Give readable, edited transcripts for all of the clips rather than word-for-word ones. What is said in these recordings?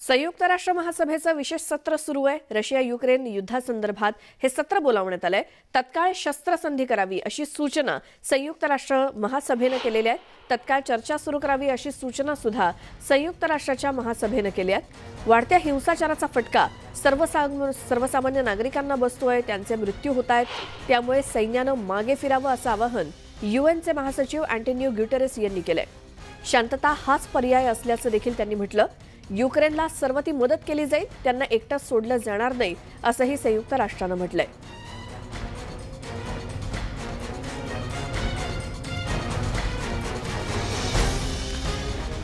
संयुक्त राष्ट्र महासभेचं विशेष सत्र सुरू आहे। रशिया युक्रेन युद्धासंदर्भात हे सत्र बोलावण्यात आलंय। तत्काळ शस्त्रसंधी करावी अशी सूचना संयुक्त राष्ट्र महासभेने केलेली आहे। तत्काळ चर्चा सुरू करावी अशी सूचना सुद्धा संयुक्त राष्ट्राच्या महासभेने केली आहे। वाढत्या हिंसाचाराचा फटका सर्वसामान्य नागरिकांना बसतोय, त्यांचे मृत्यू होत आहेत, त्यामुळे सैन्यानं मागे फिरावं असं आवाहन यूएनचे महासचिव अँटोनियो ग्युटेरेस यांनी केलंय। शांतता हाच पर्याय असल्याचं देखील त्यांनी म्हटलं। युक्रेनला सर्व ती मदत केली जाईल, त्यांना एकटं सोडलं जाणार नाही असंही संयुक्त राष्ट्रानं म्हटलंय।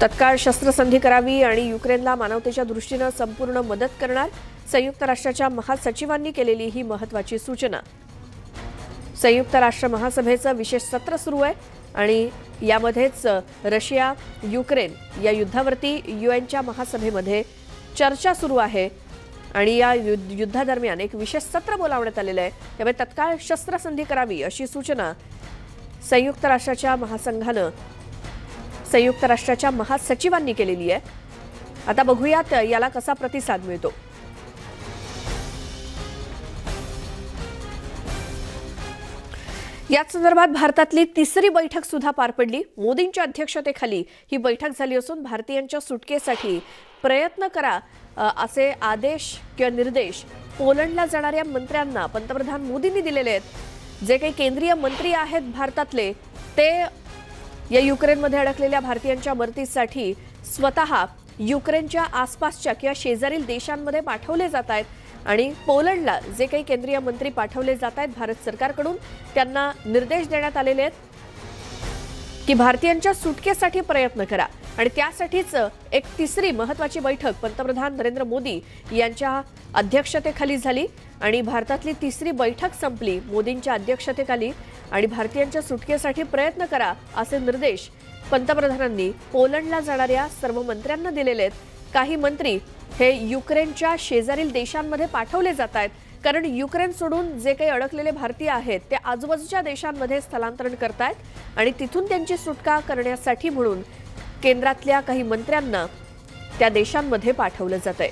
तत्काळ शस्त्रसंधी करावी आणि युक्रेनला मानवतेच्या दृष्टीने संपूर्ण मदत करणार, संयुक्त राष्ट्राच्या महासचिवांनी केलेली ही महत्त्वाची सूचना। संयुक्त राष्ट्र महासभेचं विशेष सत्र सुरू आहे आणि यामध्येच रशिया युक्रेन या युद्धावरती यूएनच्या महासभेमध्ये चर्चा सुरू आहे आणि या युद्धादरम्यान एक विशेष सत्र बोलावण्यात आलेलं आहे। त्यामुळे तत्काळ शस्त्रसंधी करावी अशी सूचना संयुक्त राष्ट्राच्या महासंघानं संयुक्त राष्ट्राच्या महासचिवांनी केलेली आहे। आता बघूयात याला कसा प्रतिसाद मिळतो। याच संदर्भात भारतातली तिसरी बैठक सुद्धा पार पडली। मोदींच्या अध्यक्षतेखाली ही बैठक झाली असून भारतीयांच्या सुटकेसाठी प्रयत्न करा असे आदेश किंवा निर्देश पोलंडला जाणाऱ्या मंत्र्यांना पंतप्रधान मोदींनी दिलेले आहेत। जे काही केंद्रीय मंत्री आहेत भारतातले ते या युक्रेनमध्ये अडकलेल्या भारतीयांच्या मदतीसाठी स्वतः युक्रेनच्या आसपासच्या किंवा शेजारील देशांमध्ये पाठवले जात आहेत आणि पोलंडला जे काही केंद्रीय मंत्री पाठवले जात आहेत भारत सरकारकडून त्यांना निर्देश देण्यात आलेले आहेत की भारतीयांच्या सुटकेसाठी प्रयत्न करा आणि त्यासाठीच एक तिसरी महत्त्वाची बैठक पंतप्रधान नरेंद्र मोदी यांच्या अध्यक्षतेखाली झाली आणि भारतातली तिसरी बैठक संपली मोदींच्या अध्यक्षतेखाली आणि भारतीयांच्या सुटकेसाठी प्रयत्न करा असे निर्देश पंतप्रधानांनी पोलंडला जाणाऱ्या सर्व मंत्र्यांना दिलेले आहेत। काही मंत्री हे युक्रेनच्या शेजारील देशांमध्ये पाठवले जात आहेत कारण युक्रेन सोडून जे काही अडकलेले भारतीय आहेत ते आजूबाजूच्या देशांमध्ये स्थलांतरण करतायत आणि तिथून त्यांची सुटका करण्यासाठी म्हणून केंद्रातल्या काही मंत्र्यांना त्या देशांमध्ये पाठवलं जातंय।